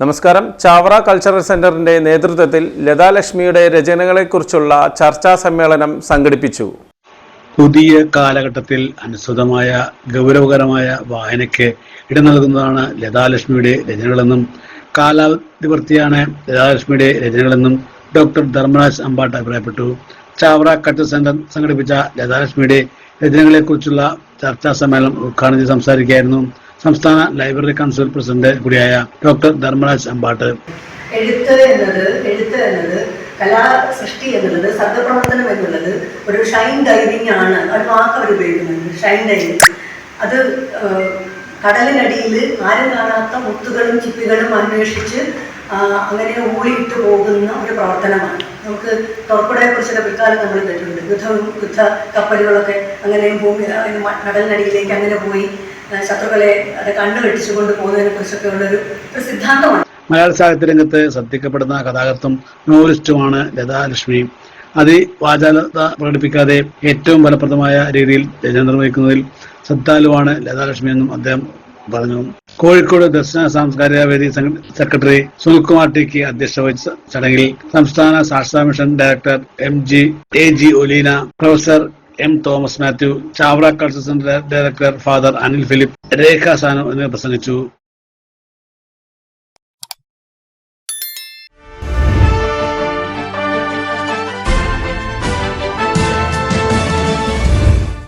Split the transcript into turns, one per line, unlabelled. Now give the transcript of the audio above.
നമസ്കാരം. ചാവറ കൾച്ചറൽ സെന്ററിന്റെ നേതൃത്വത്തിൽ ലതാലക്ഷ്മിയുടെ രചനകളെക്കുറിച്ചുള്ള ചർച്ചാ സമ്മേളനം സംഘടിപ്പിച്ചു.
പുതിയ കാലഘട്ടത്തിൽ അനുസൃതമായ ഗൗരവകരമായ വായനയ്ക്ക് ഇട നൽകുന്നതാണ് ലതാലക്ഷ്മിയുടെ രചനകളെന്നും കാലാതിവർത്തിയാണ് ലതാലക്ഷ്മിയുടെ രചനകളെന്നും ഡോക്ടർ ധർമ്മരാജ് അമ്പാട്ട് അഭിപ്രായപ്പെട്ടു. ചാവറ കൾച്ചറൽ സെന്റർ സംഘടിപ്പിച്ച ലതാലക്ഷ്മിയുടെ രചനകളെക്കുറിച്ചുള്ള ചർച്ചാ സമ്മേളനം ഉദ്ഘാടനം ചെയ്ത് സംസാരിക്കുകയായിരുന്നു സംസ്ഥാന ലൈബ്രറി കൗൺസിൽ പ്രസിഡന്റ് കൂടിയായ ഡോക്ടർ ധർമ്മരാജ് അമ്പാട്ട്.
എഴുത്ത് എന്നത് കലാസൃഷ്ടി എന്നുള്ളത് ശബ്ദപ്രവർത്തനം എന്നുള്ളത് ഒരു ഷൈൻ ഡൈവിംഗ് ആണ്. ഒരു വാക്ക് അവർ ഉപയോഗിക്കുന്നുണ്ട്, ഷൈൻ ഡൈവിംഗ്. അത് കടലിനടിയിൽ ആരും കാണാത്ത മുത്തുകളും ചിപ്പികളും അന്വേഷിച്ച് അങ്ങനെ ഊളിയിട്ട് പോകുന്ന ഒരു പ്രവർത്തനമാണ്. നമുക്ക് ടോർപ്പിഡോയെ കുറിച്ചൊക്കെ പിൽക്കാലം നമ്മൾ കേട്ടിട്ടുണ്ട്. യുദ്ധ കപ്പലുകളൊക്കെ അങ്ങനെ കടലിനടിയിലേക്ക് അങ്ങനെ പോയി ശത്രുക്കളെ അത് കണ്ണുവെട്ടിച്ചുകൊണ്ട് പോകുന്നതിനെ കുറിച്ചൊക്കെ ഉള്ളൊരു സിദ്ധാന്തമാണ്.
മലയാള സാഹിത്യ രംഗത്ത് ശ്രദ്ധിക്കപ്പെടുന്ന കഥാകൃത്തും നോവലിസ്റ്റുമാണ് ലതാലക്ഷ്മി. വാചാലത പ്രകടിപ്പിക്കാതെ ഏറ്റവും ഫലപ്രദമായ രീതിയിൽ രചന നിർവഹിക്കുന്നതിൽ ശ്രദ്ധാലുവാണ് ലതാലക്ഷ്മി എന്നും അദ്ദേഹം പറഞ്ഞു. കോഴിക്കോട് ദർശന സാംസ്കാരിക വേദി സെക്രട്ടറി സുനിൽകുമാർ ടി അധ്യക്ഷത വഹിച്ച ചടങ്ങിൽ സംസ്ഥാന സാക്ഷരതാ mission director AG Olina, professor M. Thomas Mathew, Chavara cultural centre director father Anil Philip, Rekha Sanu എന്നിവർ പ്രസംഗിച്ചു.